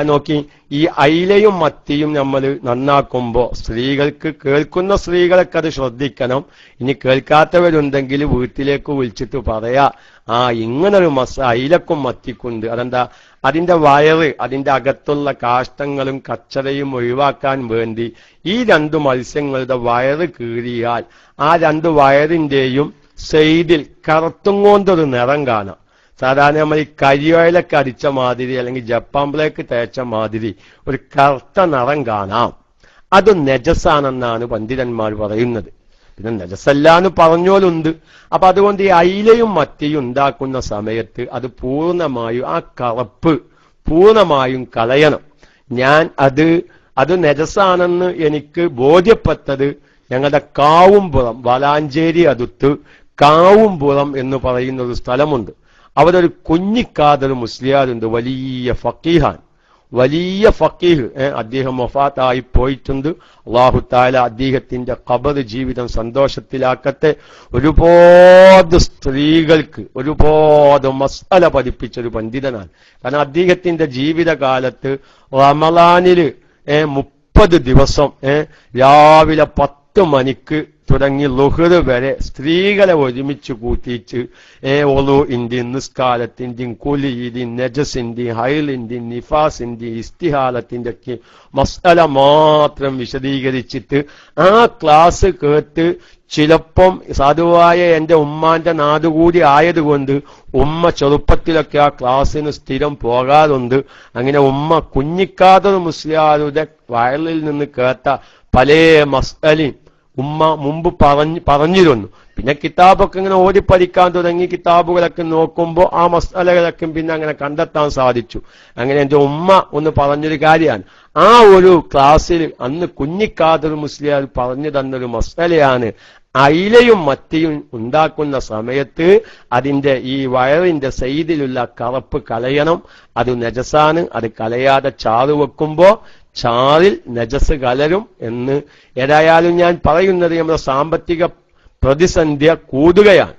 നോക്കി, ഈ അയിലയും മത്തിയും നമ്മൾ നന്നാക്കുമ്പോ സ്ത്രീകൾക്ക്, കേൾക്കുന്ന സ്ത്രീകളൊക്കെ അത് ശ്രദ്ധിക്കണം. ഇനി കേൾക്കാത്തവരുണ്ടെങ്കിൽ വീട്ടിലേക്ക് വിളിച്ചിട്ട് പറയാ, ഇങ്ങനൊരു അയിലക്കും മത്തിക്കുണ്ട്. അതെന്താ? അതിന്റെ വയറ്, അതിന്റെ അകത്തുള്ള കാഷ്ടങ്ങളും കച്ചറയും ഒഴിവാക്കാൻ വേണ്ടി ഈ രണ്ടു മത്സ്യങ്ങളുടെ വയറ് കീറിയാൽ ആ രണ്ടു വയറിന്റെയും സൈഡിൽ കറുത്തുങ്ങോണ്ടൊരു നിറം കാണാം. സാധാരണ നമ്മൾ ഈ കരിയോയിലൊക്കെ അടിച്ച മാതിരി അല്ലെങ്കിൽ ജപ്പാൻ ബ്ലേക്ക് തേച്ച മാതിരി ഒരു കറുത്ത നിറം കാണാം. അത് നജസാണെന്നാണ് പണ്ഡിതന്മാർ പറയുന്നത്. പിന്നെ നജസല്ലാന്ന് പറഞ്ഞോലുണ്ട്. അപ്പൊ അതുകൊണ്ട് ഈ അയിലയും മത്തിയും ഉണ്ടാക്കുന്ന സമയത്ത് അത് പൂർണ്ണമായും, ആ കറുപ്പ് പൂർണ്ണമായും കളയണം. ഞാൻ അത് നജസാണെന്ന് എനിക്ക് ബോധ്യപ്പെട്ടത് ഞങ്ങളുടെ കാവുംപുറം, വളാഞ്ചേരി അടുത്ത് കാവുംപുറം എന്ന് പറയുന്ന ഒരു സ്ഥലമുണ്ട്. അവിടെ ഒരു കുഞ്ഞിക്കാദർ മുസ്ലിയാരുണ്ട്, വലിയ ഫക്കീഹ്. അദ്ദേഹം വഫാത്തായി പോയിട്ടുണ്ട്. അല്ലാഹു തആല അദ്ദേഹത്തിന്റെ ഖബർ ജീവിതം സന്തോഷത്തിലാക്കട്ടെ. ഒരുപാട് സ്ത്രീകൾക്ക് ഒരുപാട് മസ്അല പഠിപ്പിച്ചൊരു പണ്ഡിതനാണ്. കാരണം അദ്ദേഹത്തിന്റെ ജീവിതകാലത്ത് റമളാനില് 30 ദിവസം രാവിലെ 10 മണിക്ക് തുടങ്ങി ളുഹ്ർ വരെ സ്ത്രീകളെ ഒരുമിച്ച് കൂട്ടിയിട്ട് ഒളൂഇന്റെയും നിസ്കാരത്തിന്റെയും കുലിയുടെയും നജസിന്റെയും ഹൈലിന്റെയും നിഫാസിന്റെയും ഇസ്തിഹാലത്തിന്റെ ഒക്കെ മസ്അല മാത്രം വിശദീകരിച്ചിട്ട് ആ ക്ലാസ് കേട്ട് ചിലപ്പം സാധുവായ എന്റെ ഉമ്മാന്റെ നാടുകൂടി ആയതുകൊണ്ട് ഉമ്മ ചെറുപ്പത്തിലൊക്കെ ആ ക്ലാസ്സിന് സ്ഥിരം പോകാറുണ്ട്. അങ്ങനെ ഉമ്മ കുഞ്ഞിക്കാദർ മുസ്ലിയാരുടെ വയലിൽ നിന്ന് കേട്ട പല മസ്അലയും ഉമ്മ മുമ്പ് പറഞ്ഞിരുന്നു. പിന്നെ കിതാബൊക്കെ ഇങ്ങനെ ഓടി പഠിക്കാൻ തുടങ്ങി. കിതാബുകളൊക്കെ നോക്കുമ്പോൾ ആ മസ്അലകളൊക്കെ പിന്നെ അങ്ങനെ കണ്ടെത്താൻ സാധിച്ചു. അങ്ങനെ എന്റെ ഉമ്മ ഒന്ന് പറഞ്ഞൊരു കാര്യമാണ്. ആ ഒരു ക്ലാസ്സിൽ അന്ന് കുഞ്ഞിക്കാദർ മുസ്ലിയാർ പറഞ്ഞു തന്നൊരു മസ്അലയാണ്, അയിലയും മത്തിയും ഉണ്ടാക്കുന്ന സമയത്ത് അതിന്റെ ഈ വയറിന്റെ സൈഡിലുള്ള കറുപ്പ് കളയണം. അത് നജസാണ്. അത് കളയാതെ ചാറ് വെക്കുമ്പോ ചാറിൽ നജസ് കലരും എന്ന്. ഏതായാലും ഞാൻ പറയുന്നത് നമ്മുടെ സാമ്പത്തിക പ്രതിസന്ധി കൂടുകയാണ്.